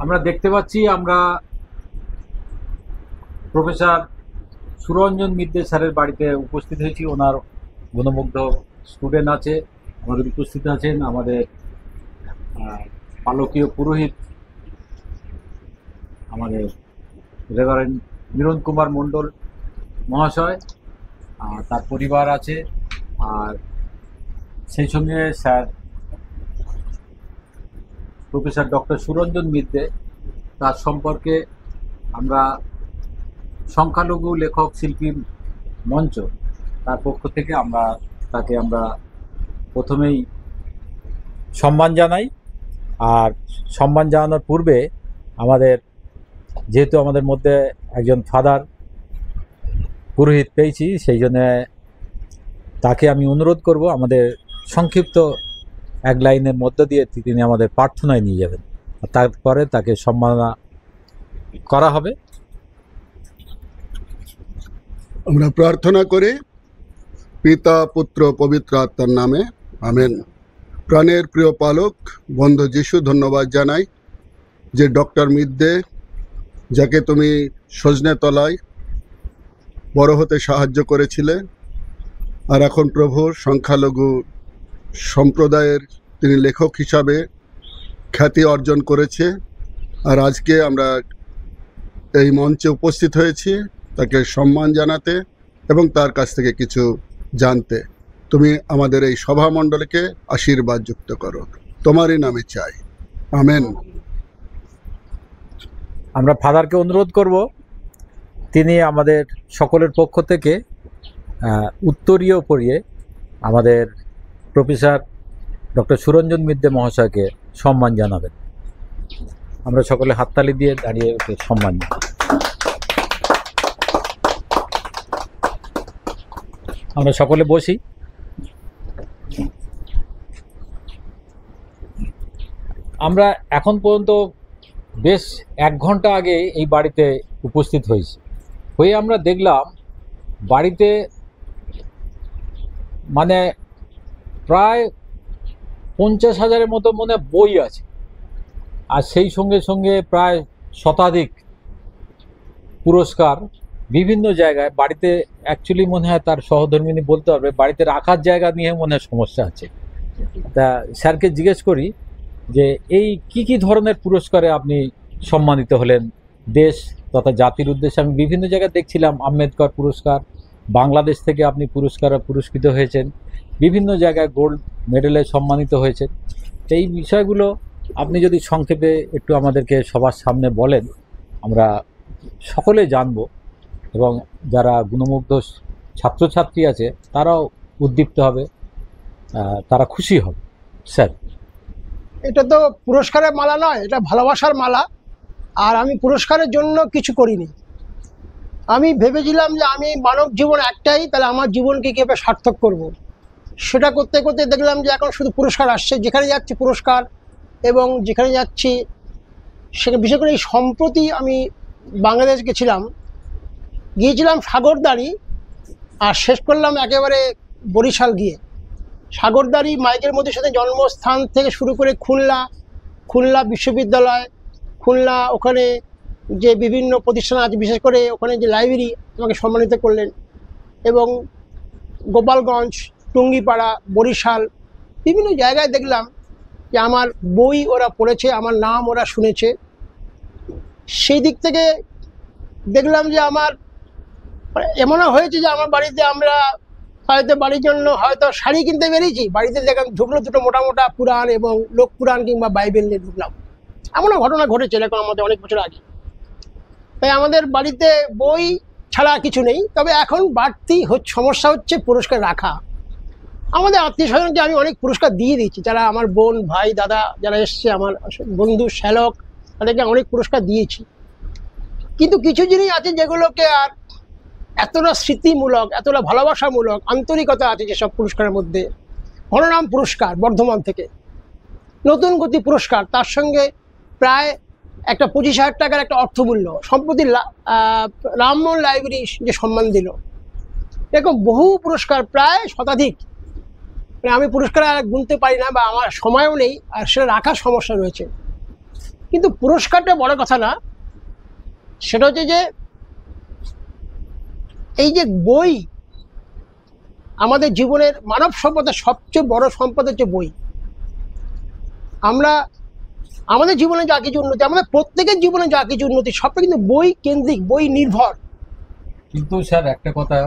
আমরা দেখতে পাচ্ছি আমরা প্রফেসর সুরঞ্জন মিদ্দে স্যারের বাড়িতে উপস্থিত হয়েছি। ওনার গুণমুগ্ধ স্টুডেন্ট আছে, আমাদের উপস্থিত আছেন আমাদের পালকীয় পুরোহিত আমাদের রেভারেন্ড মিলন কুমার মণ্ডল মহাশয়, তার পরিবার আছে, আর সেই সঙ্গে স্যার প্রফেসর ডক্টর সুরঞ্জন মিদ্দে, তার সম্পর্কে আমরা সংখ্যালঘু লেখক শিল্পী মঞ্চ তার পক্ষ থেকে তাকে আমরা প্রথমেই সম্মান জানাই। আর সম্মান জানানোর পূর্বে যেহেতু আমাদের মধ্যে একজন ফাদার পুরোহিত পেয়েছি, সেই জন্য তাকে আমি অনুরোধ করব আমাদের সংক্ষিপ্ত এক লাইনের মধ্য দিয়ে তিনি আমাদের প্রার্থনায় নিয়ে যাবেন, তারপরে তাকে সম্মাননা করা হবে। আমরা প্রার্থনা করি পিতা পুত্র পবিত্র আত্মার নামে, আমেন। প্রাণের প্রিয় পালক বন্ধু যিশু, ধন্যবাদ জানাই যে ডক্টর মিদ্দে, যাকে তুমি সজনে তলায় বড় হতে সাহায্য করেছিলে, আর এখন প্রভুর সংখ্যালঘু সম্প্রদায়ের তিনি লেখক হিসাবে খ্যাতি অর্জন করেছে। আর আজকে আমরা এই মঞ্চে উপস্থিত হয়েছি তাকে সম্মান জানাতে এবং তার কাছ থেকে কিছু জানতে। তুমি আমাদের এই সভামণ্ডলীকে আশীর্বাদ যুক্ত করো, তোমারই নামে চাই, আমেন। আমরা ফাদারকে অনুরোধ করব তিনি আমাদের সকলের পক্ষ থেকে উত্তরীয় পড়িয়ে আমাদের প্রফেসর ডক্টর সুরঞ্জন মিদ্দে মহাশয়কে সম্মান জানাবেন। আমরা সকলে হাততালি দিয়ে দাঁড়িয়ে ওকে সম্মান জানাই। আমরা সকলে বসি। আমরা এখন পর্যন্ত বেশ 1 ঘন্টা আগে এই বাড়িতে উপস্থিত হয়ে আমরা দেখলাম বাড়িতে মানে প্রায় 50,000-এর মতো মনে বই আছে, আর সেই সঙ্গে সঙ্গে প্রায় শতাধিক পুরস্কার বিভিন্ন জায়গায়। বাড়িতে অ্যাকচুয়ালি মনে হয় তার সহধর্মিনী বলতে হবে বাড়িতে রাখার জায়গা নিয়ে মনে হয় সমস্যা আছে। তা স্যারকে জিজ্ঞেস করি যে এই কি ধরনের পুরস্কারে আপনি সম্মানিত হলেন দেশ তথা জাতির উদ্দেশ্যে? আমি বিভিন্ন জায়গায় দেখছিলাম আম্বেদকর পুরস্কার, বাংলাদেশ থেকে আপনি পুরস্কৃত হয়েছেন, বিভিন্ন জায়গায় গোল্ড মেডেলে সম্মানিত হয়েছেন। এই বিষয়গুলো আপনি যদি সংক্ষেপে একটু আমাদেরকে সবার সামনে বলেন, আমরা সকলে জানব এবং যারা গুণমুগ্ধ ছাত্রছাত্রী আছে তারাও উদ্দীপ্ত হবে, তারা খুশি হবে। স্যার, এটা তো পুরস্কারের মালা নয়, এটা ভালোবাসার মালা। আর আমি পুরস্কারের জন্য কিছু করিনি। আমি ভেবেছিলাম যে আমি মানব জীবন একটাই, তাহলে আমার জীবনকে কীভাবে সার্থক করব। সেটা করতে করতে দেখলাম যে এখন শুধু পুরস্কার আসছে, যেখানে যাচ্ছি পুরস্কার, এবং যেখানে যাচ্ছি সেখানে বিশেষ করে এই সম্প্রতি আমি বাংলাদেশ গিয়েছিলাম সাগরদাড়ি, আর শেষ করলাম একেবারে বরিশাল গিয়ে। সাগরদাড়ি মাইকেল মধুর সাথে জন্মস্থান থেকে শুরু করে খুলনা বিশ্ববিদ্যালয়, খুলনা ওখানে যে বিভিন্ন প্রতিষ্ঠান আছে, বিশেষ করে ওখানে যে লাইব্রেরি আমাকে সম্মানিত করলেন, এবং গোপালগঞ্জ, টুঙ্গিপাড়া, বরিশাল, বিভিন্ন জায়গায় দেখলাম যে আমার বই ওরা পড়েছে, আমার নাম ওরা শুনেছে। সেই দিক থেকে দেখলাম যে আমার এমনও হয়েছে যে আমার বাড়িতে আমরা হয়তো বাড়ির জন্য হয়তো শাড়ি কিনতে বেরিয়েছি, বাড়িতে দেখলাম ঢুকলো দুটো মোটা পুরাণ এবং লোক পুরাণ কিংবা বাইবেল নিয়ে ঢুকলাম। এমনও ঘটনা ঘটেছে এরকম আমাদের অনেক বছর আগে। তাই আমাদের বাড়িতে বই ছাড়া কিছু নেই। তবে এখন বাড়তি সমস্যা হচ্ছে পুরস্কার রাখা। আমাদের আত্মীয় স্বজনকে আমি অনেক পুরস্কার দিয়ে দিয়েছি, যারা আমার বোন, ভাই, দাদা যারা এসছে, আমার বন্ধু, শ্যালক, তাদেরকে অনেক পুরস্কার দিয়েছি। কিন্তু কিছু জিনিস আছে যেগুলোকে আর এতটা স্মৃতিমূলক, এতটা ভালোবাসামূলক, আন্তরিকতা আছে যেসব পুরস্কারের মধ্যে। ঘননাম পুরস্কার বর্ধমান থেকে, নতুন গতি পুরস্কার, তার সঙ্গে প্রায় একটা 25,000 টাকার একটা অর্থমূল্য। সম্প্রতি রামমোহন লাইব্রেরি যে সম্মান দিল, এরকম বহু পুরস্কার, প্রায় শতাধিক। মানে আমি পুরস্কার আর গুনতে পারি না, বা আমার সময়ও নেই, আর সেটা রাখার সমস্যা রয়েছে। কিন্তু পুরস্কারটা বড় কথা না, সেটা হচ্ছে যে এই যে বই আমাদের জীবনের মানব সভ্যতার সবচেয়ে বড় সম্পদ হচ্ছে বই। আমরা আমাদের জীবনে যা কিছু উন্নতি, আমাদের প্রত্যেকের জীবনে যা কিছু উন্নতি, সবটা কিন্তু বই কেন্দ্রিক, বই নির্ভর। কিন্তু স্যার একটা কথা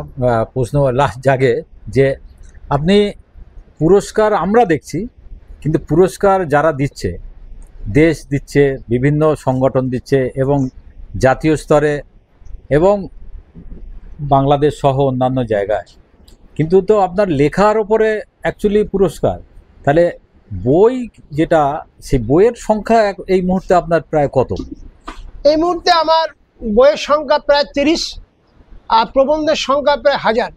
প্রশ্ন লাস্ট জাগে যে আপনি পুরস্কার আমরা দেখছি, কিন্তু পুরস্কার যারা দিচ্ছে, দেশ দিচ্ছে, বিভিন্ন সংগঠন দিচ্ছে, এবং জাতীয় স্তরে এবং বাংলাদেশ সহ অন্যান্য জায়গায়, কিন্তু তো আপনার লেখার ওপরে অ্যাকচুয়ালি পুরস্কার। তাহলে বই যেটা, সেই বইয়ের সংখ্যা এই মুহূর্তে আপনার প্রায় কত? এই মুহূর্তে আমার বইয়ের সংখ্যা প্রায় 30, আর প্রবন্ধের সংখ্যা প্রায় 1000।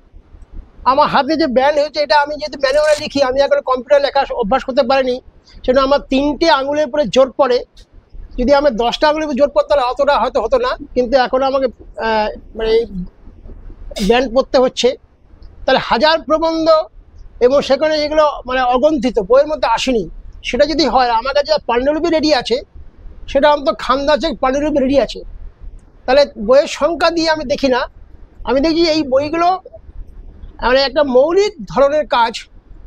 আমার হাতে যে ব্যান্ড হয়েছে, এটা আমি যেহেতু ম্যানুয়ালে লিখি, আমি এখন কম্পিউটার লেখা অভ্যাস করতে পারিনি, সেটা আমার 3টে আঙুলের উপরে জোর পড়ে। যদি আমার 10টা আঙুলের উপরে জোর পড়তো, অতটা হয়তো হতো না, কিন্তু এখন আমাকে মানে ব্যান্ড পড়তে হচ্ছে। তাহলে 1000 প্রবন্ধ, এবং সেখানে যেগুলো মানে অগন্থিত, বইয়ের মধ্যে আসেনি, সেটা যদি হয়, আমার কাছে পাণ্ডুলিপি রেডি আছে, সেটা অন্তত খান্দাচেক পাণ্ডুলিপি রেডি আছে। তাহলে বইয়ের সংখ্যা দিয়ে আমি দেখি না, আমি দেখি এই বইগুলো মানে একটা মৌলিক ধরনের কাজ,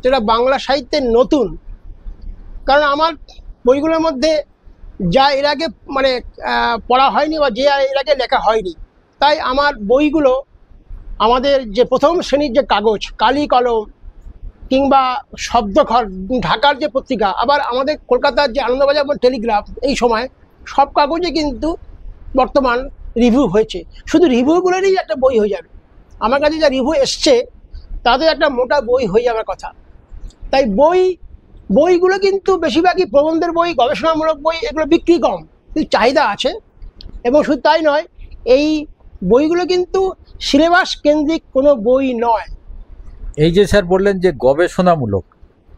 যেটা বাংলা সাহিত্যের নতুন। কারণ আমার বইগুলোর মধ্যে যা এর আগে মানে পড়া হয়নি, বা যে এর আগে লেখা হয়নি, তাই আমার বইগুলো আমাদের যে প্রথম শ্রেণীর যে কাগজ, কালি কলম কিংবা শব্দঘর, ঢাকার যে পত্রিকা, আবার আমাদের কলকাতার যে আনন্দবাজার এবং টেলিগ্রাফ, এই সময় সব কাগজে কিন্তু বর্তমান রিভিউ হয়েছে। শুধু রিভিউগুলোরই একটা বই হয়ে যাবে। আমার কাছে যা রিভিউ এসছে তাদের একটা মোটা বই হয়ে যাওয়ার কথা। তাই বইগুলো কিন্তু বেশিরভাগই প্রবন্ধের বই, গবেষণামূলক বই, এগুলো বিক্রি কম, কিন্তু চাহিদা আছে। এবং শুধু তাই নয়, এই বইগুলো কিন্তু সিলেবাস কেন্দ্রিক কোনো বই নয়। এই যে স্যার বললেন যে গবেষণামূলক,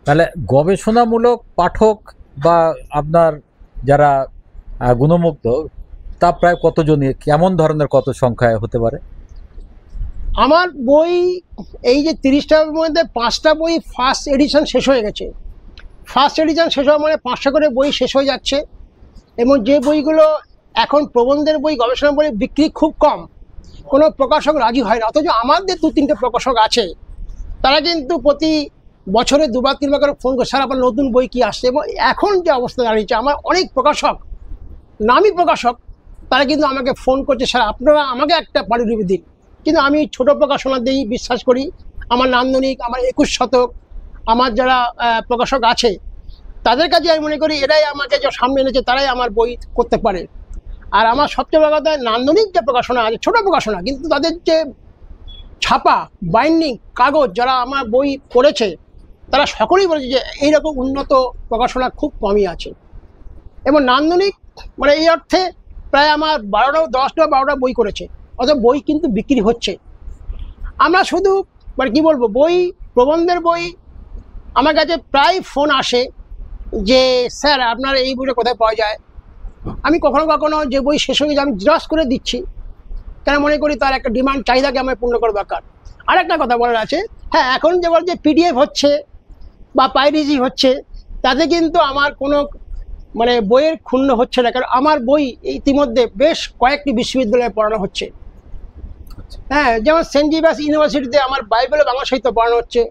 তাহলে গবেষণামূলক পাঠক বা আপনার যারা গুণমুগ্ধ, তা প্রায় কতজন, কেমন ধরনের, কত সংখ্যায় হতে পারে? আমার বই এই যে 30টার মধ্যে 5টা বই ফার্স্ট এডিশন শেষ হয়ে গেছে। ফার্স্ট এডিশন শেষ হওয়া মানে 500 করে বই শেষ হয়ে যাচ্ছে। এবং যে বইগুলো এখন প্রবন্ধের বই, গবেষণা বই বিক্রি খুব কম, কোনো প্রকাশক রাজি হয় না, অথচ আমাদের 2-3টে প্রকাশক আছে, তারা কিন্তু প্রতি বছরে 2-3বার করে ফোন করে, স্যার আপনার নতুন বই কি আসছে। এবং এখন যে অবস্থা দাঁড়িয়েছে, আমার অনেক প্রকাশক, নামী প্রকাশক, তারা কিন্তু আমাকে ফোন করছে, স্যার আপনারা আমাকে একটা পাণ্ডুলিপি দিন। কিন্তু আমি ছোট প্রকাশনা দিয়েই বিশ্বাস করি। আমার নান্দনিক, আমার 21 শতক, আমার যারা প্রকাশক আছে, তাদের কাছে আমি মনে করি এরাই আমাকে যে সামনে এনেছে, তারাই আমার বই করতে পারে। আর আমার সবচেয়ে বড় কথা, নান্দনিক যে প্রকাশনা আছে, ছোট প্রকাশনা, কিন্তু তাদের যে ছাপা, বাইন্ডিং, কাগজ, যারা আমার বই পড়েছে, তারা সকলেই বলেছে যে এইরকম উন্নত প্রকাশনা খুব কমই আছে। এবং নান্দনিক মানে এই অর্থে প্রায় আমার 10টা-12টা বই করেছে, অথবা বই কিন্তু বিক্রি হচ্ছে। আমরা শুধু মানে কি বলবো, বই, প্রবন্ধের বই, আমার কাছে প্রায় ফোন আসে যে স্যার আপনার এই বইটা কোথায় পাওয়া যায়। আমি কখনো কখনো যে বই শেষ হয়ে যায় আমি জেরক্স করে দিচ্ছি, কেন মনে করি তার একটা ডিমান্ড, চাহিদাকে আমার পূর্ণ করা দরকার। আর একটা কথা বলার আছে, হ্যাঁ, এখন যেমন যে পিডিএফ হচ্ছে বা পাইরেজি হচ্ছে, তাতে কিন্তু আমার কোনো মানে বইয়ের ক্ষুণ্ণ হচ্ছে না, কারণ আমার বই ইতিমধ্যে বেশ কয়েকটি বিশ্ববিদ্যালয়ে পড়ানো হচ্ছে। হ্যাঁ, যেমন সেন্ট জেভিয়ার্স ইউনিভার্সিটিতে আমার বাইবেল ও বাংলা সাহিত্য পড়ানো হচ্ছে,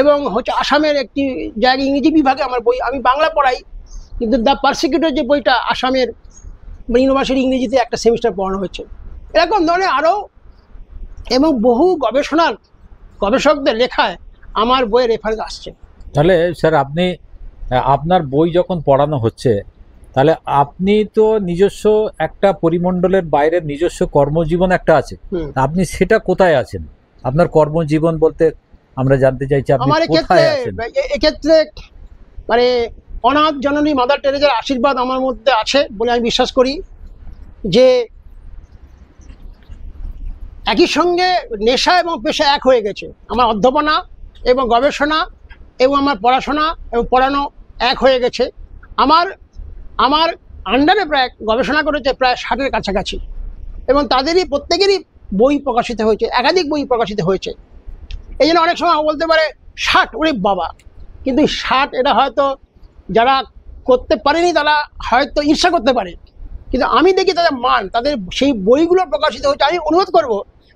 এবং হচ্ছে আসামের একটি জায়গায় ইংরেজি বিভাগে আমার বই, আমি বাংলা পড়াই, কিন্তু দ্য পারসিকিউটর যে বইটা আসামের ইউনিভার্সিটি ইংরেজিতে একটা সেমিস্টার পড়ানো হচ্ছে। এরকম ধরনের আরও, এবং বহু গবেষকদের লেখায় আমার বইয়ের রেফারেন্স আসছে। তাহলে স্যার আপনি, আপনার বই যখন পড়ানো হচ্ছে, তাহলে আপনি তো নিজস্ব একটা পরিমণ্ডলের বাইরের নিজস্ব কর্মজীবন একটা আছে, আপনি সেটা কোথায় আছেন? আপনার কর্মজীবন বলতে আমরা জানতে চাইছি আপনি আমার কোথায় আছেন? এক্ষেত্রে মানে অনাথ জননী মাদার টেরেসার আশীর্বাদ আমার মধ্যে আছে বলে আমি বিশ্বাস করি। যে একই সঙ্গে নেশা এবং পেশা এক হয়ে গেছে, আমার অধ্যাপনা এবং গবেষণা এবং আমার পড়াশোনা এবং পড়ানো এক হয়ে গেছে। আমার আন্ডারে প্রায় গবেষণা করেছে প্রায় 60-এর কাছাকাছি, এবং তাদেরই প্রত্যেকেরই বই প্রকাশিত হয়েছে, একাধিক বই প্রকাশিত হয়েছে। এই জন্য অনেক সময় বলতে পারে 60, ওরে বাবা, কিন্তু 60 এটা হয়তো যারা করতে পারেনি তারা হয়তো ঈর্ষা করতে পারে, কিন্তু আমি দেখি তাদের মান, তাদের সেই বইগুলো প্রকাশিত হচ্ছে। আমি অনুরোধ করব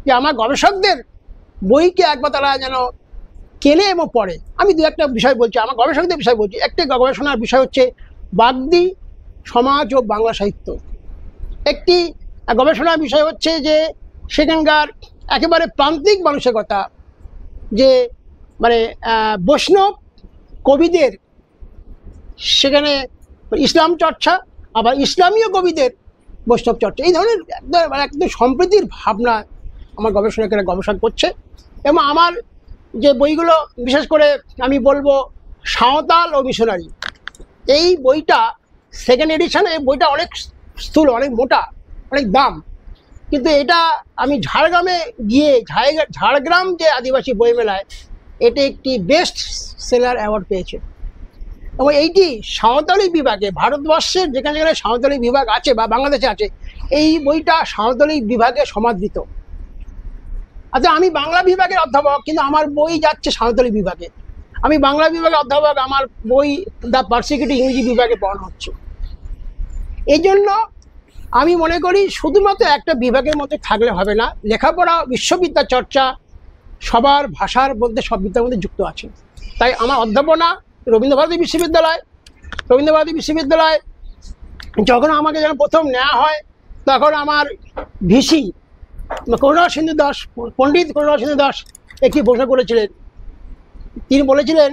যে আমার গবেষকদের বইকে একবার তারা যেন কেনে এবং পড়ে। আমি দু একটা বিষয় বলছি, আমার গবেষকদের বিষয় বলছি। একটা গবেষণার বিষয় হচ্ছে বাগদি সমাজ ও বাংলা সাহিত্য। একটি গবেষণার বিষয় হচ্ছে যে সেখানকার একেবারে প্রান্তিক মানসিকতা, যে মানে বৈষ্ণব কবিদের সেখানে ইসলাম চর্চা, আবার ইসলামীয় কবিদের বৈষ্ণব চর্চা, এই ধরনের একদম সম্প্রীতির ভাবনা আমার গবেষণকেরা গবেষণা করছে। এবং আমার যে বইগুলো, বিশেষ করে আমি বলবো সাঁওতাল ও মিশনারি, এই বইটা সেকেন্ড এডিশন। এই বইটা অনেক স্থূল, অনেক মোটা, অনেক দাম, কিন্তু এটা আমি ঝাড়গ্রামে গিয়ে, ঝাড়গ্রাম যে আদিবাসী বইমেলায় এটা একটি বেস্ট সেলার অ্যাওয়ার্ড পেয়েছে। এবং এইটি সাঁওতালি বিভাগে, ভারতবর্ষের যেখানে যেখানে সাঁওতালি বিভাগ আছে বা বাংলাদেশে আছে, এই বইটা সাঁওতালি বিভাগে সমাদৃত। আচ্ছা, আমি বাংলা বিভাগের অধ্যাপক, কিন্তু আমার বই যাচ্ছে সাঁওতালি বিভাগে। আমি বাংলা বিভাগের অধ্যাপক, আমার বই দ্য পারসিকিউটেড ইংরেজি বিভাগে পড়ানো হচ্ছে। এই জন্য আমি মনে করি শুধুমাত্র একটা বিভাগের মধ্যে থাকলে হবে না, লেখাপড়া, বিশ্ববিদ্যা চর্চা সবার ভাষার মধ্যে, সব বিদ্যার মধ্যে যুক্ত আছে। তাই আমার অধ্যাপনা রবীন্দ্রভারতী বিশ্ববিদ্যালয় যখন আমাকে যখন প্রথম নেওয়া হয়, তখন আমার ভিসি করুণাকর সিন্ধু দাস, পণ্ডিত করুণাকর সিন্ধু দাস একটি প্রশ্ন করেছিলেন। তিনি বলেছিলেন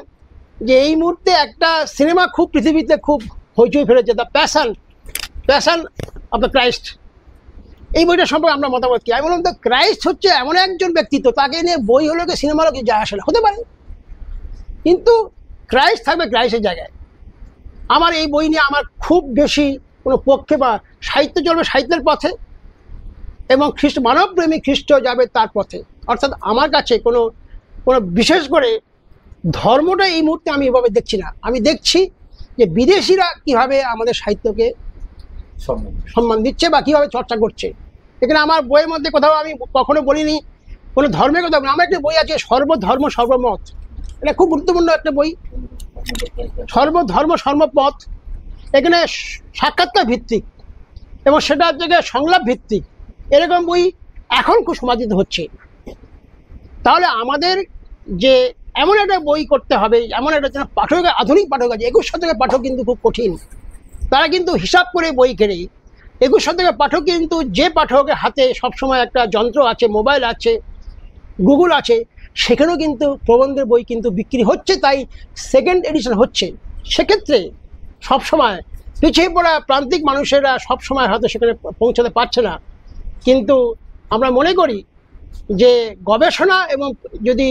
যে এই মুহূর্তে একটা সিনেমা খুব পৃথিবীতে খুব হইচই ফেলেছে, the passion of the Christ. এই বইটা সম্পর্কে আমরা মতামত কি? আমি বললাম, দ্য ক্রাইস্ট হচ্ছে এমন একজন ব্যক্তিত্ব, তাকে নিয়ে বই হলো কি সিনেমা হলো কি যায় আসে না, হতে পারে, কিন্তু ক্রাইস্ট থাকবে ক্রাইস্টের জায়গায়। আমার এই বই নিয়ে আমার খুব বেশি কোনো পক্ষে, বা সাহিত্য চলবে সাহিত্যের পথে, এবং মানবপ্রেমী খ্রিস্ট যাবে তার পথে। অর্থাৎ আমার কাছে কোনো বিশেষ করে ধর্মটা এই মুহূর্তে আমি এভাবে দেখছি না। আমি দেখছি যে বিদেশিরা কিভাবে আমাদের সাহিত্যকে সম্মান দিচ্ছে বা কিভাবে চর্চা করছে। এখানে আমার বইয়ের মধ্যে কোথাও আমি কখনো বলিনি কোনো ধর্মের কথা। আমার একটা বই আছে সর্বধর্ম সর্বমত, এটা খুব গুরুত্বপূর্ণ একটা বই। সর্বধর্ম সর্বপথ, এখানে সাক্ষাৎকার ভিত্তিক এবং সেটা থেকে সংলাপ ভিত্তিক, এরকম বই এখন খুব সমাদৃত হচ্ছে। তাহলে আমাদের যে এমন একটা বই করতে হবে, এমন একটা যেন পাঠক, আধুনিক পাঠক আছে। 21 শতকের পাঠক কিন্তু খুব কঠিন, তারা কিন্তু হিসাব করে বই কেনে। 21 শতকের পাঠক কিন্তু যে পাঠকের হাতে সবসময় একটা যন্ত্র আছে, মোবাইল আছে, গুগল আছে, সেখানেও কিন্তু প্রবন্ধের বই কিন্তু বিক্রি হচ্ছে, তাই সেকেন্ড এডিশন হচ্ছে। সেক্ষেত্রে সবসময় পিছিয়ে পড়া প্রান্তিক মানুষেরা সবসময় হয়তো সেখানে পৌঁছাতে পারছে না, কিন্তু আমরা মনে করি যে গবেষণা এবং যদি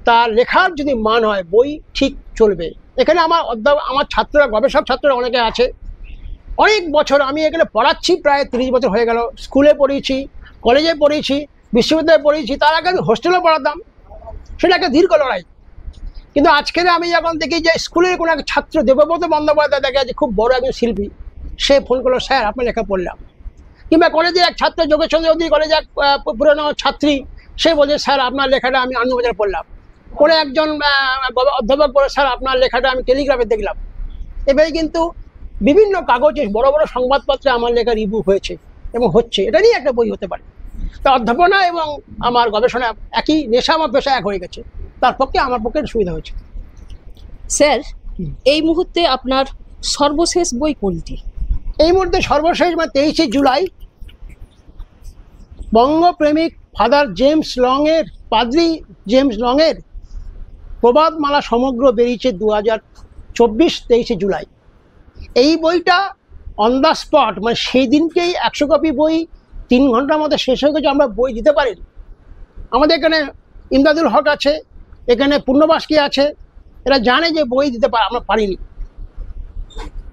তার লেখার যদি মান হয়, বই ঠিক চলবে। এখানে আমার ছাত্ররা, গবেষক ছাত্ররা অনেকে আছে, অনেক বছর আমি এখানে পড়াচ্ছি, প্রায় 30 বছর হয়ে গেল। স্কুলে পড়িয়েছি, কলেজে পড়িয়েছি, বিশ্ববিদ্যালয়ে পড়িয়েছি, তার আগে আমি হোস্টেলে পড়াতাম, সেটা একটা দীর্ঘ লড়াই। কিন্তু আজকের আমি যখন দেখি যে স্কুলের কোনো এক ছাত্র, দেবব্রত বন্দ্যোপাধ্যায়, দেখা যাচ্ছে খুব বড় একজন শিল্পী, সে ফোন করলো, স্যার আপনার লেখা পড়লাম। কিংবা কলেজে এক ছাত্র, যোগেশচন্দ্র অধিকারী কলেজে এক পুরনো ছাত্রী, সে বলছে স্যার আপনার লেখাটা আমি আনন্দবাজার পড়লাম। কোনো একজন অধ্যাপক বলে, স্যার আপনার লেখাটা আমি টেলিগ্রাফে দেখলাম। এবারে কিন্তু বিভিন্ন কাগজে, বড় বড় সংবাদপত্রে আমার লেখা রিভিউ হয়েছে এবং হচ্ছে। এটা নিয়ে একটা বই হতে পারে। তা অধ্যাপনা এবং আমার গবেষণা একই, নেশা আমার পেশা এক হয়ে গেছে, তার পক্ষে আমার পক্ষে সুবিধা হয়েছে। স্যার, এই মুহূর্তে আপনার সর্বশেষ বই কোনটি? এই মুহূর্তে সর্বশেষ, মানে 23শে জুলাই, বঙ্গপ্রেমিক ফাদার জেমস লংয়ের, পাদ্রী জেমস লংয়ের প্রবাদমালা সমগ্র বেরিয়েছে 2024 23শে জুলাই। এই বইটা অন দ্য স্পট, মানে সেই দিনকেই 100 কপি বই 3 ঘন্টার মধ্যে শেষ হয়ে গেছে। আমরা বই দিতে পারি। আমাদের এখানে ইমদাদুল হক আছে, এখানে পূর্ণবাসী আছে, এরা জানে যে বই দিতে পারে, আমরা পারিনি।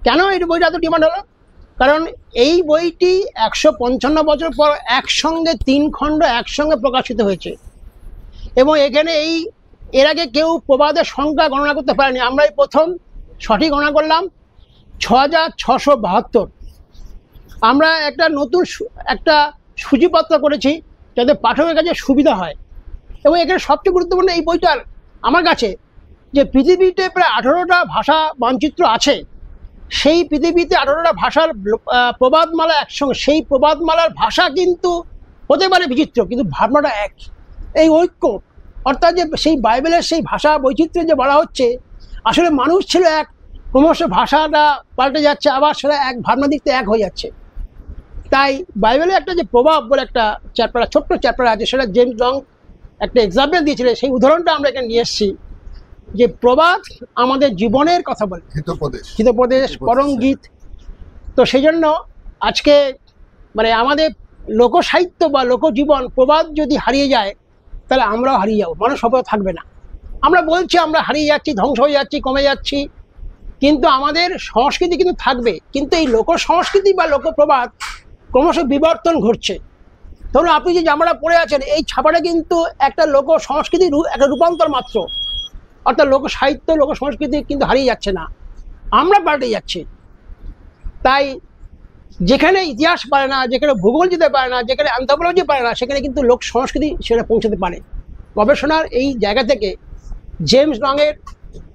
কেন এই বইটা এত ডিমান্ড হলো? কারণ এই বইটি 155 বছর পর একসঙ্গে 3 খণ্ড একসঙ্গে প্রকাশিত হয়েছে, এবং এখানে এর আগে কেউ প্রবাদের সংখ্যা গণনা করতে পারেনি। আমরাই প্রথম সঠিক গণনা করলাম 6672। আমরা একটা নতুন একটা সূচিপত্র করেছি যাতে পাঠকের কাছে সুবিধা হয়। এবং এখানে সবচেয়ে গুরুত্বপূর্ণ এই বইটার আমার কাছে যে পৃথিবীতে প্রায় 18টা ভাষা মানচিত্র আছে, সেই পৃথিবীতে 18টা ভাষার প্রবাদমালা একসঙ্গে, সেই প্রবাদমালার ভাষা কিন্তু হতে পারে বিচিত্র, কিন্তু ভাবনাটা এক। এই ঐক্য, অর্থাৎ যে সেই বাইবেলের সেই ভাষা বৈচিত্র্য যে বলা হচ্ছে, আসলে মানুষ ছিল এক, ক্রমশ ভাষাটা পাল্টে যাচ্ছে, আবার সেটা এক ভাবনা দিক থেকে এক হয়ে যাচ্ছে। তাই বাইবেলে একটা যে প্রভাব বলে একটা চ্যাপ্টার, ছোট্ট চ্যাপ্টার আছে, সেটা জেমস লং একটা এক্সাম্পল দিয়েছিলেন, সেই উদাহরণটা আমরা এখানে নিয়ে এসেছি। যে প্রবাদ আমাদের জীবনের কথা বলে, হিতোপদেশ, পরম গীত। তো সেই জন্য আজকে মানে আমাদের লোকসাহিত্য বা লোকজীবন, প্রবাদ যদি হারিয়ে যায় তাহলে আমরাও হারিয়ে যাবো, মানুষ সভ্যতা থাকবে না। আমরা বলছি আমরা হারিয়ে যাচ্ছি, ধ্বংস হয়ে যাচ্ছি, কমে যাচ্ছি, কিন্তু আমাদের সংস্কৃতি কিন্তু থাকবে। কিন্তু এই লোক সংস্কৃতি বা লোকপ্রবাদ ক্রমশ বিবর্তন ঘটছে। ধরুন আপনি যে জামাটা পরে আছেন, এই ছাপাটা কিন্তু একটা লোক সংস্কৃতির একটা রূপান্তর মাত্র, অর্থাৎ লোক সাহিত্য, লোক সংস্কৃতি কিন্তু হারিয়ে যাচ্ছে না, আমরা পাল্টে যাচ্ছি। তাই যেখানে ইতিহাস পারে না, যেখানে ভূগোল যেতে পারে না, যেখানে অ্যানথ্রোপোলজি পারে না, সেখানে কিন্তু লোক সংস্কৃতি সেখানে পৌঁছাতে পারে। গবেষণার এই জায়গা থেকে জেমস লংয়ের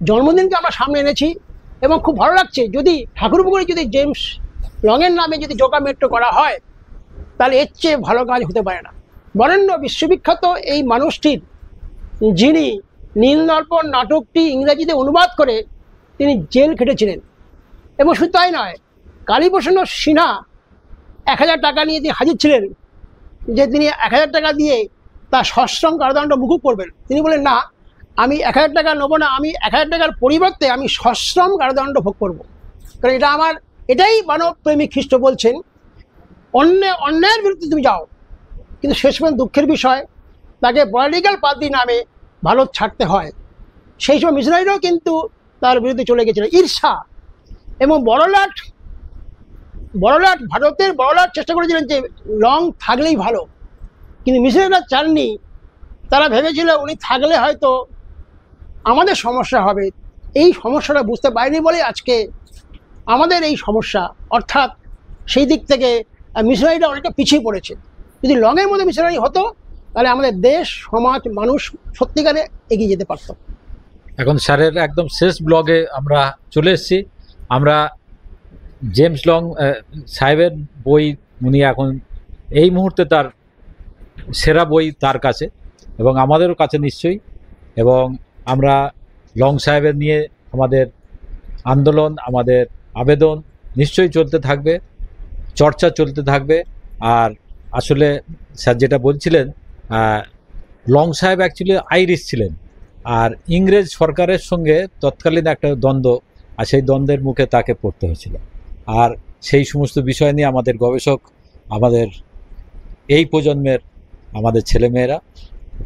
জন্মদিনকে আমরা সামনে এনেছি, এবং খুব ভালো লাগছে। যদি ঠাকুরপুকুরে যদি জেমস লংয়ের নামে যদি জোকা মেট্রো করা হয়, তাহলে এর চেয়ে ভালো কাজ হতে পারে না। বরেণ্য বিশ্ববিখ্যাত এই মানুষটির, যিনি নীলদর্পণ নাটকটি ইংরেজিতে অনুবাদ করে তিনি জেল খেটেছিলেন, এবং শুধু তাই নয়, কালীপ্রসন্ন সিনহা 1000 টাকা নিয়ে তিনি হাজির ছিলেন যে তিনি 1000 টাকা দিয়ে তার সশ্রম কারাদণ্ড মুকুব করবেন। তিনি বলেন, না, আমি 1000 টাকা নেবো না, আমি 1000 টাকার পরিবর্তে আমি সশ্রম কারাদণ্ড ভোগ করব। কারণ এটা আমার, এটাই মানবপ্রেমিক খ্রিস্ট বলছেন, অন্যায়ের বিরুদ্ধে তুমি যাও, কিন্তু শেষ পর্যন্ত দুঃখের বিষয় তাকে পলিটিক্যাল পার্টি নামে ভারত ছাড়তে হয়। সেই সময় মিশনারিরাও কিন্তু তার বিরুদ্ধে চলে গেছিল। ঈর্ষা এবং বড়লাট, ভারতের বড়লাট চেষ্টা করেছিলেন যে লং থাকলেই ভালো, কিন্তু মিশনারিরা চাননি। তারা ভেবেছিল উনি থাকলে হয়তো আমাদের সমস্যা হবে। এই সমস্যাটা বুঝতে পারিনি বলে আজকে আমাদের এই সমস্যা। অর্থাৎ সেই দিক থেকে মিশনারিরা অনেকটা পিছিয়ে পড়েছে। যদি লংয়ের মধ্যে মিশনারি হতো, তাহলে আমাদের দেশ, সমাজ, মানুষ সত্যিকারে এগিয়ে যেতে পারত। এখন স্যারের একদম শেষ ব্লগে আমরা চলে এসেছি। আমরা জেমস লং সাহেবের বই, উনি এখন এই মুহূর্তে তার সেরা বই তার কাছে এবং আমাদেরও কাছে নিশ্চয়ই। এবং আমরা লং সাহেবের নিয়ে আমাদের আন্দোলন, আমাদের আবেদন নিশ্চয়ই চলতে থাকবে, চর্চা চলতে থাকবে। আর আসলে স্যার যেটা বলছিলেন, লং সাহেব অ্যাকচুয়ালি আইরিশ ছিলেন, আর ইংরেজ সরকারের সঙ্গে তৎকালীন একটা দ্বন্দ্ব, আর সেই দ্বন্দ্বের মুখে তাকে পড়তে হয়েছিল। আর সেই সমস্ত বিষয় নিয়ে আমাদের গবেষক, আমাদের এই প্রজন্মের আমাদের ছেলেমেয়েরা,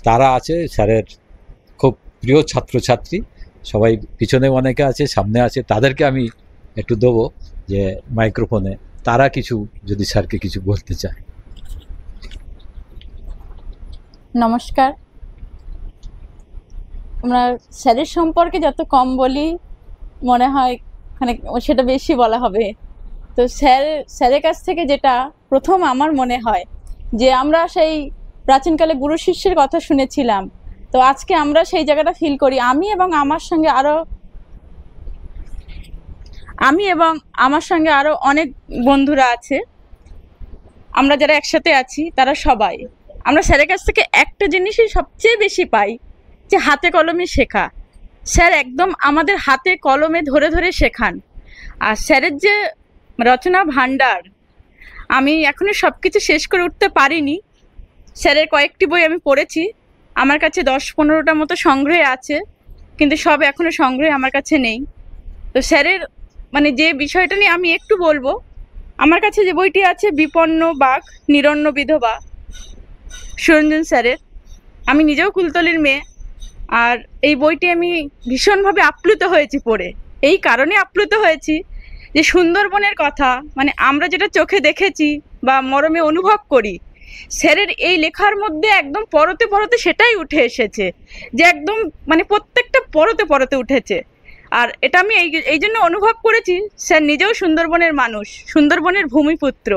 তারা আছে স্যারের খুব প্রিয় ছাত্রছাত্রী, সবাই পিছনে অনেকে আছে, সামনে আছে। তাদেরকে আমি একটু দেবো যে মাইক্রোফোনে, তারা কিছু যদি স্যারকে কিছু বলতে চায়। নমস্কার। আমরা স্যারের সম্পর্কে যত কম বলি মনে হয় মানে সেটা বেশি বলা হবে। তো স্যারের কাছ থেকে যেটা প্রথম আমার মনে হয় যে আমরা সেই প্রাচীনকালে গুরু শিষ্যের কথা শুনেছিলাম, তো আজকে আমরা সেই জায়গাটা ফিল করি। আমি এবং আমার সঙ্গে আরো অনেক বন্ধুরা আছে, আমরা যারা একসাথে আছি তারা সবাই আমরা স্যারের কাছ থেকে একটা জিনিসই সবচেয়ে বেশি পাই, যে হাতে কলমে শেখা। স্যার একদম আমাদের হাতে কলমে ধরে ধরে শেখান। আর স্যারের যে রচনা ভাণ্ডার, আমি এখনো সব কিছু শেষ করে উঠতে পারিনি। স্যারের কয়েকটি বই আমি পড়েছি, আমার কাছে 10-15টা মতো সংগ্রহে আছে, কিন্তু সব এখনো সংগ্রহে আমার কাছে নেই। তো স্যারের মানে যে বিষয়টা নিয়ে আমি একটু বলবো, আমার কাছে যে বইটি আছে বিপন্ন বাঘ নিরন্ন বিধবা, সুরঞ্জন স্যারের। আমি নিজেও কুলতলির মেয়ে, আর এই বইটি আমি ভীষণভাবে আপ্লুত হয়েছি পড়ে। এই কারণে আপ্লুত হয়েছি যে সুন্দরবনের কথা মানে আমরা যেটা চোখে দেখেছি বা মরমে অনুভব করি, স্যারের এই লেখার মধ্যে একদম পরতে পরতে সেটাই উঠে এসেছে, যে একদম মানে প্রত্যেকটা পরতে পরতে উঠেছে। আর এটা আমি এই জন্য অনুভব করেছি, স্যার নিজেও সুন্দরবনের মানুষ, সুন্দরবনের ভূমিপুত্র।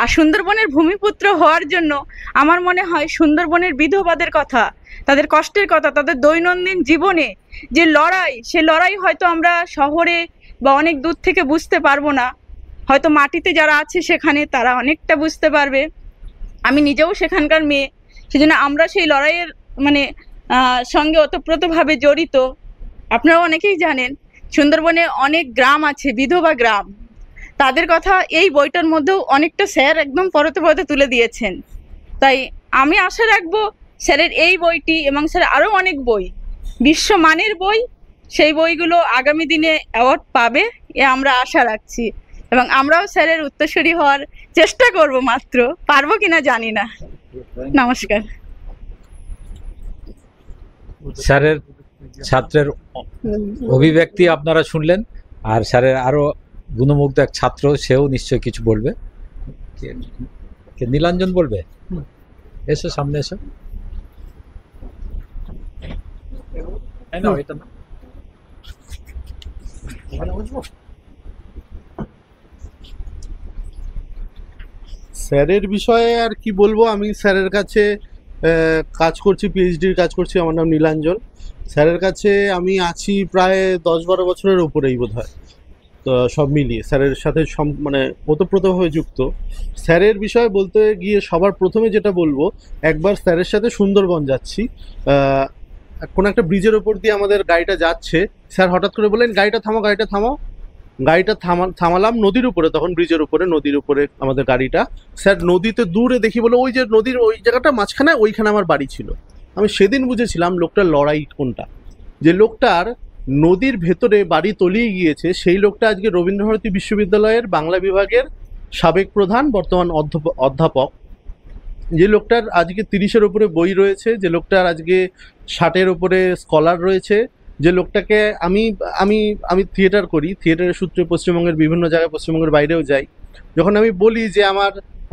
আর সুন্দরবনের ভূমিপুত্র হওয়ার জন্য আমার মনে হয় সুন্দরবনের বিধবাদের কথা, তাদের কষ্টের কথা, তাদের দৈনন্দিন জীবনে যে লড়াই, সে লড়াই হয়তো আমরা শহরে বা অনেক দূর থেকে বুঝতে পারবো না, হয়তো মাটিতে যারা আছে সেখানে তারা অনেকটা বুঝতে পারবে। আমি নিজেও সেখানকার মেয়ে, সেজন্য আমরা সেই লড়াইয়ের মানে সঙ্গে ওতপ্রোতভাবে জড়িত। আপনারা অনেকেই জানেন সুন্দরবনে অনেক গ্রাম আছে, বিধবা গ্রাম, তাদের কথা এই বইটার মধ্যেও অনেকটা স্যার একদম পরতে পরতে তুলে দিয়েছেন। তাই আমি আশা রাখবো স্যারের এই বইটি এবং স্যার আরও অনেক বই, বিশ্বমানের বই, সেই বইগুলো আগামী দিনে অ্যাওয়ার্ড পাবে এ আমরা আশা রাখছি। এবং আমরাও স্যারের উত্তরসূরি হওয়ার চেষ্টা করব, মাত্র পারবো কিনা জানি না। নমস্কার। স্যারের ছাত্রের অভিব্যক্তি আপনারা শুনলেন, আর স্যারের আরো গুণমুগ্ধ এক ছাত্র, সেও নিশ্চয়ই কিছু বলবে। কে নীলাঞ্জন বলবে? এসো, সামনে এসো। স্যারের বিষয়ে আর কি বলবো, আমি স্যারের কাছে কাজ করছি, পিএইচডির কাজ করছি। আমার নাম নীলাঞ্জন। স্যারের কাছে আমি আছি প্রায় 10-12 বছরের উপরেই বোধ হয়, তো সব মিলিয়ে স্যারের সাথে মানে ওতপ্রোতভাবে যুক্ত। স্যারের বিষয়ে বলতে গিয়ে সবার প্রথমে যেটা বলবো, একবার স্যারের সাথে সুন্দরবন যাচ্ছি, কোনো একটা ব্রিজের ওপর দিয়ে আমাদের গাড়িটা যাচ্ছে। স্যার হঠাৎ করে বললেন, গাড়িটা থামাও, গাড়িটা থামাও। গাড়িটা থামালাম নদীর উপরে, তখন ব্রিজের উপরে, নদীর উপরে আমাদের গাড়িটা। স্যার নদীতে দূরে দেখি বলে, ওই যে নদীর ওই জায়গাটা মাঝখানে, ওইখানে আমার বাড়ি ছিল। আমি সেদিন বুঝেছিলাম লোকটার লড়াই কোনটা। যে লোকটার নদীর ভেতরে বাড়ি তলিয়ে গিয়েছে, সেই লোকটা আজকে রবীন্দ্রভারতী বিশ্ববিদ্যালয়ের বাংলা বিভাগের সাবেক প্রধান, বর্তমান অধ্যাপক। যে লোকটার আজকে 30-এর উপরে বই রয়েছে, যে লোকটার আজকে 60-এর উপরে স্কলার রয়েছে, যে লোকটাকে আমি আমি আমি থিয়েটার করি, থিয়েটারের সূত্রে পশ্চিমবঙ্গের বিভিন্ন জায়গায়, পশ্চিমবঙ্গের বাইরেও যাই। যখন আমি বলি যে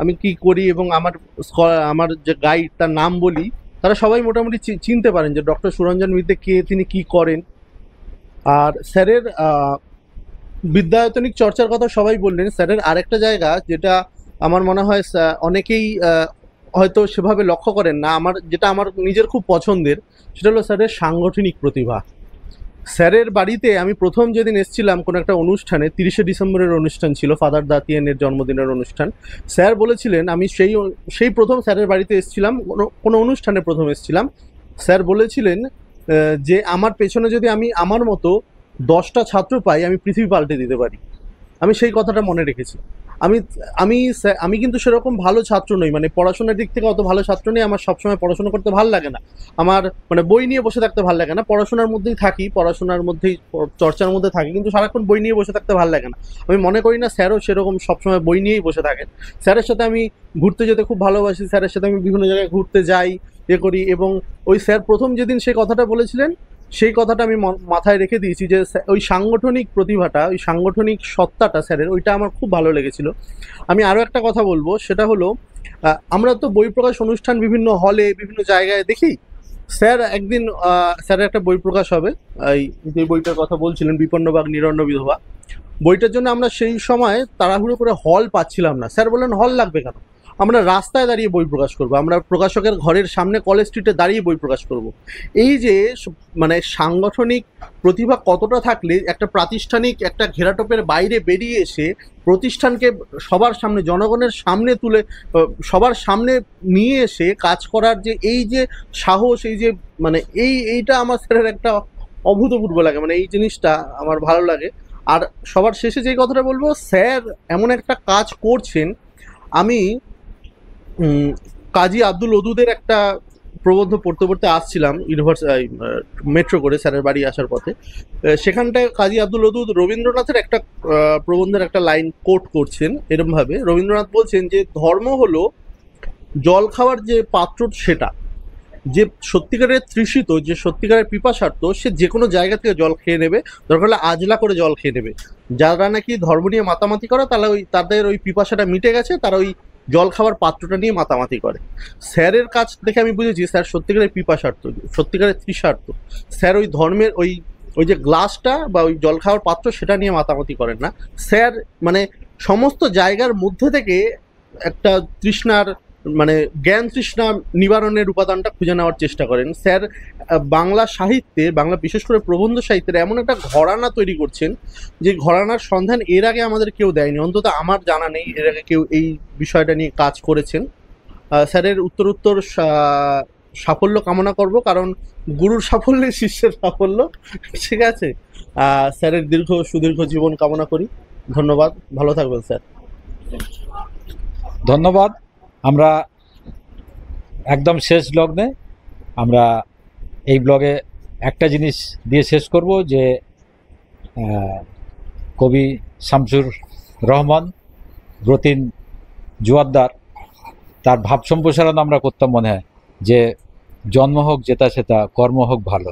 আমি কি করি এবং আমার যে গাইড তার নাম বলি, তারা সবাই মোটামুটি চিনতে পারেন যে ডক্টর সুরঞ্জন মিত্রে কে, তিনি কি করেন। আর স্যারের বিদ্যায়তনিক চর্চার কথা সবাই বললেন। স্যারের আরেকটা জায়গা যেটা আমার মনে হয় অনেকেই হয়তো সেভাবে লক্ষ্য করেন না, যেটা আমার নিজের খুব পছন্দের, সেটা হলো স্যারের সাংগঠনিক প্রতিভা। স্যারের বাড়িতে আমি প্রথম যেদিন এসেছিলাম কোনো একটা অনুষ্ঠানে, 30শে ডিসেম্বরের অনুষ্ঠান ছিল, ফাদার দাতিয়ানের জন্মদিনের অনুষ্ঠান। স্যার বলেছিলেন, আমি সেই প্রথম স্যারের বাড়িতে এসেছিলাম, কোনো অনুষ্ঠানে প্রথম এসেছিলাম। স্যার বলেছিলেন যে আমার পেছনে যদি আমি আমার মতো 10টা ছাত্র পাই, আমি পৃথিবী পাল্টে দিতে পারি। আমি সেই কথাটা মনে রেখেছি। আমি কিন্তু সেরকম ভালো ছাত্র নই, মানে পড়াশোনার দিক থেকে অত ভালো ছাত্র নেই। আমার সবসময় পড়াশোনা করতে ভালো লাগে না, আমার মানে বই নিয়ে বসে থাকতে ভালো লাগে না। পড়াশোনার মধ্যেই থাকি, পড়াশোনার মধ্যেই চর্চার মধ্যে থাকি, কিন্তু সারাক্ষণ বই নিয়ে বসে থাকতে ভালো লাগে না। আমি মনে করি না স্যারও সেরকম সবসময় বই নিয়েই বসে থাকেন। স্যারের সাথে আমি ঘুরতে যেতে খুব ভালোবাসি, স্যারের সাথে আমি বিভিন্ন জায়গায় ঘুরতে যাই, করি। এবং ওই স্যার প্রথম যেদিন সেই কথাটা বলেছিলেন, সেই কথাটা আমি মাথায় রেখে দিয়েছি, যে ওই সাংগঠনিক প্রতিভাটা, ওই সাংগঠনিক সত্তাটা স্যারের, ওইটা আমার খুব ভালো লেগেছিল। আমি আরও একটা কথা বলবো, সেটা হলো আমরা তো বই প্রকাশ অনুষ্ঠান বিভিন্ন হলে, বিভিন্ন জায়গায় দেখি। স্যার একদিন স্যারের একটা বই প্রকাশ হবে, এই যে বইটার কথা বলছিলেন, বিপন্নবাগ নিরন্ন বিধবা, বইটার জন্য আমরা সেই সময় তাড়াহুড়ো করে হল পাচ্ছিলাম না। স্যার বললেন, হল লাগবে কেন, আমরা রাস্তায় দাঁড়িয়ে বই প্রকাশ করব, আমরা প্রকাশকের ঘরের সামনে কলেজ স্ট্রিটে দাঁড়িয়ে বই প্রকাশ করব। এই যে মানে সাংগঠনিক প্রতিভা কতটা থাকলে একটা প্রাতিষ্ঠানিক একটা ঘেরাটোপের বাইরে বেরিয়ে এসে প্রতিষ্ঠানকে সবার সামনে, জনগণের সামনে তুলে, সবার সামনে নিয়ে এসে কাজ করার যে এই যে সাহস, এই যে মানে এইটা আমার স্যারের একটা অভূতপূর্ব লাগে, মানে এই জিনিসটা আমার ভালো লাগে। আর সবার শেষে যেই কথাটা বলবো, স্যার এমন একটা কাজ করছেন। আমি কাজী আব্দুল ওদুদের একটা প্রবন্ধ পড়তে আসছিলাম মেট্রো করে স্যারের বাড়ি আসার পথে। সেখানটায় কাজী আব্দুল ওদুদ রবীন্দ্রনাথের একটা প্রবন্ধের একটা লাইন কোট করছেন এরমভাবে। রবীন্দ্রনাথ বলছেন যে ধর্ম হলো জল খাওয়ার যে পাত্র, সেটা যে সত্যিকারের তৃষিত, যে সত্যিকারের পিপাসার্থ, সে যে কোনো জায়গা থেকে জল খেয়ে নেবে, দরকার হলে আজলা করে জল খেয়ে নেবে। যারা নাকি ধর্ম নিয়ে মাতামাতি করে, তাদের ওই পিপাসাটা মিটে গেছে, তারা ওই জল খাওয়ার পাত্রটা নিয়ে মাতামাতি করে। স্যারের কাজ দেখে আমি বুঝেছি স্যার সত্যিকারের পিপাসার্থ, সত্যিকারের তৃষার্থ। স্যার ওই ধর্মের ওই যে গ্লাসটা বা ওই জল খাওয়ার পাত্র, সেটা নিয়ে মাতামাতি করেন না। স্যার মানে সমস্ত জায়গার মধ্যে থেকে একটা তৃষ্ণার মানে জ্ঞান তৃষ্ণা নিবারণের উপাদানটা খুঁজে নেওয়ার চেষ্টা করেন। স্যার বাংলা সাহিত্যে, বাংলা বিশেষ করে প্রবন্ধ সাহিত্যের এমন একটা ঘরানা তৈরি করছেন যে ঘরানার সন্ধান এর আগে আমাদের কেউ দেয়নি, অন্তত আমার জানা নেই এর আগে কেউ এই বিষয়টা নিয়ে কাজ করেছেন। স্যারের উত্তরোত্তর সাফল্য কামনা করব, কারণ গুরুর সাফল্যে শিষ্যের সাফল্য, ঠিক আছে। স্যারের সুদীর্ঘ জীবন কামনা করি। ধন্যবাদ, ভালো থাকবেন স্যার। ধন্যবাদ। আমরা একদম শেষ লগ্নে আমরা এই ব্লগে একটা জিনিস দিয়ে শেষ করব যে কবি শামসুর রহমান ব্রতিন জুয়াদ্দার তার ভাব সম্প্রসারণ আমরা করতাম মনে হয় যে জন্ম হোক যেটা সেটা, কর্ম হোক ভালো।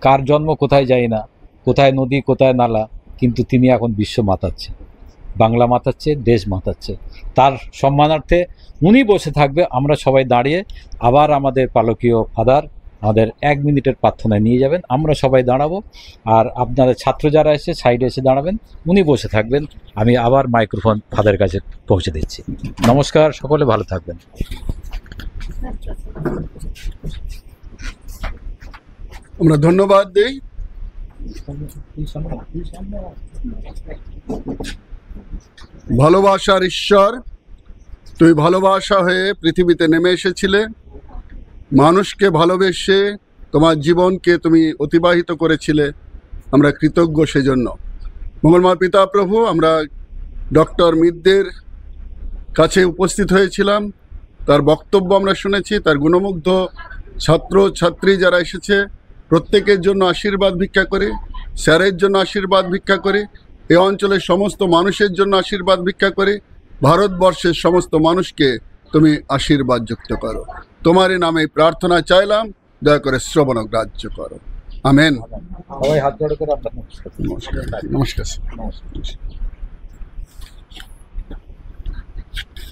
কার জন্ম কোথায় যায় না, কোথায় নদী কোথায় নালা, কিন্তু তিনি এখন বিশ্ব মাতাচ্ছে, বাংলা মাতাচ্ছে, দেশ মাতাচ্ছে। তার সম্মানার্থে উনি বসে থাকবে, আমরা সবাই দাঁড়িয়ে আবার আমাদের পালকীয় ফাদার আমাদের 1 মিনিটের প্রার্থনায় নিয়ে যাবেন, আমরা সবাই দাঁড়াবো, আর আপনাদের ছাত্র যারা এসে সাইডে এসে দাঁড়াবেন, উনি বসে থাকবেন। আমি আবার মাইক্রোফোন ফাদারের কাছে পৌঁছে দিচ্ছি। নমস্কার, সকলে ভালো থাকবেন। আমরা ধন্যবাদ দিই। ভালোবাসার ঈশ্বর, তুই ভালোবাসা হয়ে পৃথিবীতে নেমে এসেছিলে, মানুষকে ভালোবেসে তোমার জীবনকে তুমি অতিবাহিত করেছিলে, আমরা কৃতজ্ঞ সেজন্য। মঙ্গলময় পিতা প্রভু, আমরা ডক্টর মিদ্দের কাছে উপস্থিত হয়েছিলাম, তার বক্তব্য আমরা শুনেছি, তার গুণমুগ্ধ ছাত্র ছাত্রী যারা এসেছে প্রত্যেকের জন্য আশীর্বাদ ভিক্ষা করে, স্যারের জন্য আশীর্বাদ ভিক্ষা করে, এ অঞ্চলের সমস্ত মানুষের জন্য আশীর্বাদ ভিক্ষা করে, ভারতবর্ষের সমস্ত মানুষকে তুমি আশীর্বাদ যুক্ত করো। তোমারই নামে প্রার্থনা চাইলাম, দয়া করে শ্রবণ গ্রাহ্য করো। আমেন। সবাই হাত জোড় করে আপনার নমস্কার। নমস্কার।